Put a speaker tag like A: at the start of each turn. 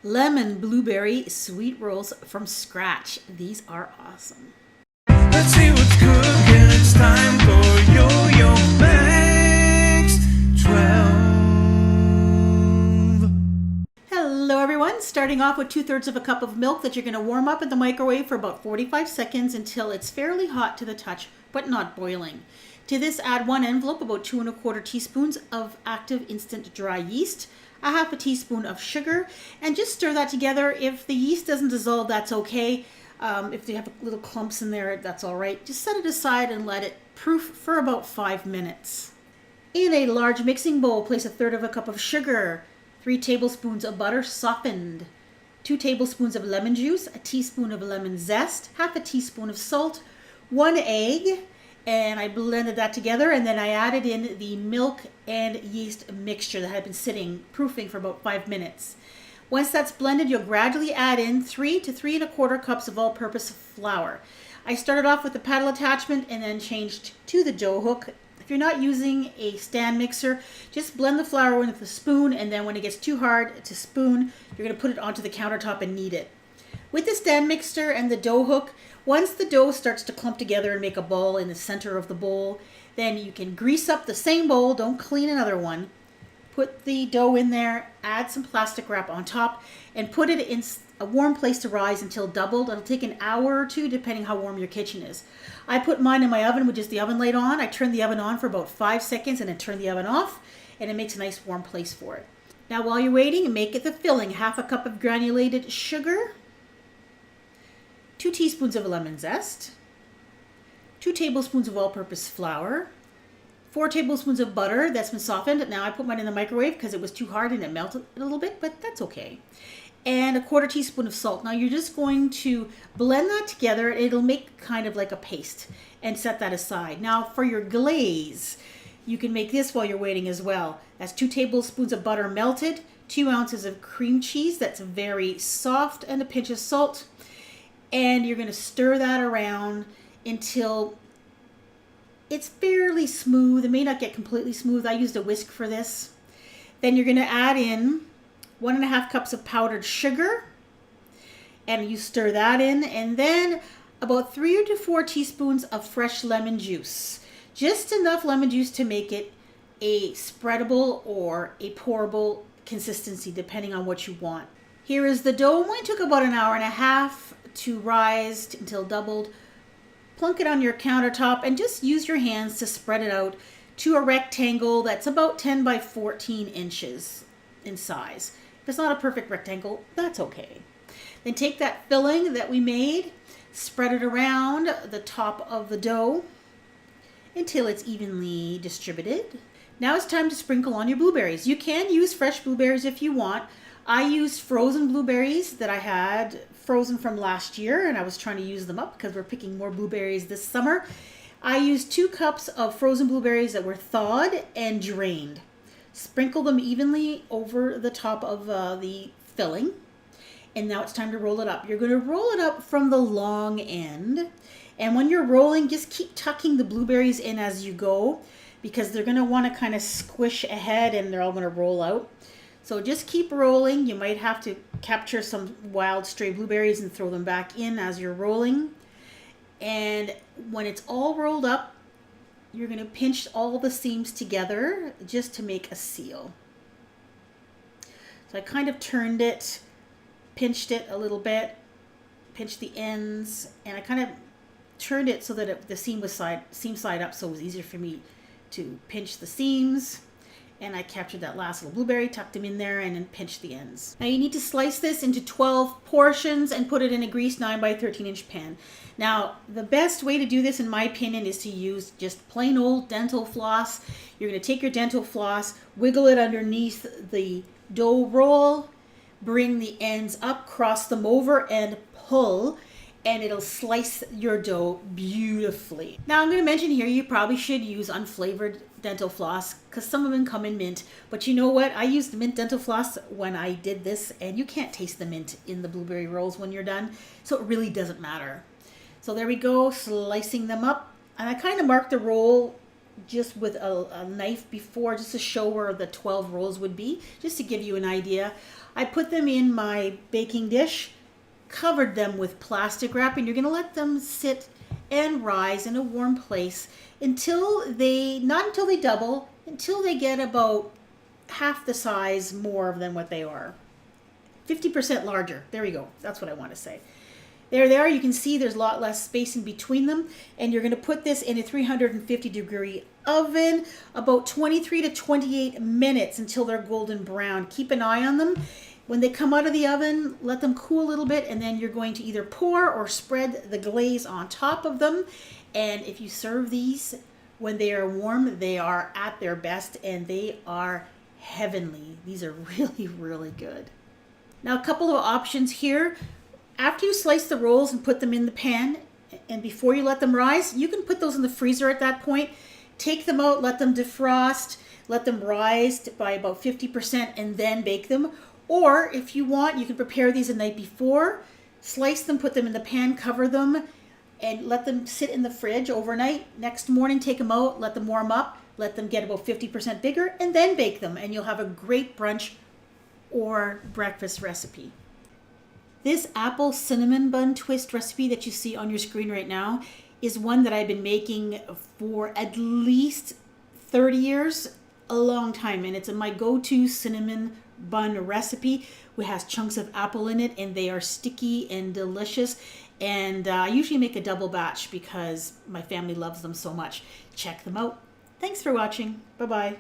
A: lemon blueberry sweet rolls from scratch. These are awesome.
B: Let's see what's cooking. It's time for Yo-Yo Max 12.
A: Hello everyone, starting off with 2/3 of a cup of milk that you're going to warm up in the microwave for about 45 seconds until it's fairly hot to the touch, but not boiling. To this, add 1 envelope, about 2 1/4 teaspoons of active instant dry yeast, a 1/2 teaspoon of sugar, and just stir that together. If the yeast doesn't dissolve, that's okay. If you have little clumps in there, that's all right. Just set it aside and let it proof for about 5 minutes. In a large mixing bowl, place 1/3 of a cup of sugar, 3 tablespoons of butter softened, 2 tablespoons of lemon juice, a teaspoon of lemon zest, 1/2 teaspoon of salt, 1 egg, and I blended that together, and then I added in the milk and yeast mixture that had been sitting, proofing for about 5 minutes. Once that's blended, you'll gradually add in 3 to 3 1/4 cups of all-purpose flour. I started off with the paddle attachment and then changed to the dough hook. If you're not using a stand mixer, just blend the flour in with a spoon, and then when it gets too hard to spoon, you're going to put it onto the countertop and knead it. With the stand mixer and the dough hook, once the dough starts to clump together and make a ball in the center of the bowl, then you can grease up the same bowl, don't clean another one. Put the dough in there, add some plastic wrap on top, and put it in a warm place to rise until doubled. It'll take an hour or two depending how warm your kitchen is. I put mine in my oven with just the oven light on. I turn the oven on for about 5 seconds and then turn the oven off, and it makes a nice warm place for it. Now while you're waiting, make it the filling. 1/2 cup of granulated sugar, 2 teaspoons of lemon zest, 2 tablespoons of all-purpose flour, 4 tablespoons of butter that's been softened. Now I put mine in the microwave because it was too hard and it melted a little bit, but that's okay. And a 1/4 teaspoon of salt. Now you're just going to blend that together. It'll make kind of like a paste, and set that aside. Now for your glaze, you can make this while you're waiting as well. That's 2 tablespoons of butter melted, 2 ounces of cream cheese that's very soft, and a pinch of salt. And you're going to stir that around until it's fairly smooth. It may not get completely smooth. I used a whisk for this. Then you're going to add in 1 1/2 cups of powdered sugar, and you stir that in, and then about 3 to 4 teaspoons of fresh lemon juice. Just enough lemon juice to make it a spreadable or a pourable consistency, depending on what you want. Here is the dough. Mine took about an hour and a half to rise until doubled. Plunk it on your countertop and just use your hands to spread it out to a rectangle that's about 10 by 14 inches in size. If it's not a perfect rectangle, that's okay. Then take that filling that we made, spread it around the top of the dough until it's evenly distributed. Now it's time to sprinkle on your blueberries. You can use fresh blueberries if you want. I used frozen blueberries that I had frozen from last year, and I was trying to use them up because we're picking more blueberries this summer. I used 2 cups of frozen blueberries that were thawed and drained. Sprinkle them evenly over the top of the filling, and now it's time to roll it up. You're going to roll it up from the long end, and when you're rolling, just keep tucking the blueberries in as you go, because they're going to want to kind of squish ahead and they're all going to roll out. So just keep rolling. You might have to capture some wild stray blueberries and throw them back in as you're rolling. And when it's all rolled up, you're going to pinch all the seams together just to make a seal. So I kind of turned it, pinched it a little bit, pinched the ends, and I kind of turned it so that the seam was seam side up, so it was easier for me to pinch the seams. And I captured that last little blueberry, tucked them in there, and then pinched the ends. Now you need to slice this into 12 portions and put it in a greased 9 by 13 inch pan. Now the best way to do this, in my opinion, is to use just plain old dental floss. You're going to take your dental floss, wiggle it underneath the dough roll, bring the ends up, cross them over, and pull, and it'll slice your dough beautifully. Now I'm going to mention here, you probably should use unflavored dental floss because some of them come in mint, but you know what? I used mint dental floss when I did this, and you can't taste the mint in the blueberry rolls when you're done, so it really doesn't matter. So there we go, slicing them up, and I kind of marked the roll just with a knife before, just to show where the 12 rolls would be, just to give you an idea. I put them in my baking dish, covered them with plastic wrap, and you're going to let them sit and rise in a warm place until they, not until they double, until they get about half the size more than what they are. 50% larger. There we go. That's what I want to say. There they are. You can see there's a lot less space in between them. And you're going to put this in a 350-degree oven about 23 to 28 minutes until they're golden brown. Keep an eye on them. When they come out of the oven, let them cool a little bit, and then you're going to either pour or spread the glaze on top of them. And if you serve these when they are warm, they are at their best, and they are heavenly. These are really, really good. Now, a couple of options here. After you slice the rolls and put them in the pan, and before you let them rise, you can put those in the freezer at that point. Take them out, let them defrost, let them rise by about 50%, and then bake them. Or if you want, you can prepare these the night before, slice them, put them in the pan, cover them, and let them sit in the fridge overnight. Next morning, take them out, let them warm up, let them get about 50% bigger, and then bake them, and you'll have a great brunch or breakfast recipe. This apple cinnamon bun twist recipe that you see on your screen right now is one that I've been making for at least 30 years, a long time, and it's my go-to cinnamon bun recipe. It has chunks of apple in it, and they are sticky and delicious. And I usually make a double batch because my family loves them so much. Check them out. Thanks for watching. Bye-bye.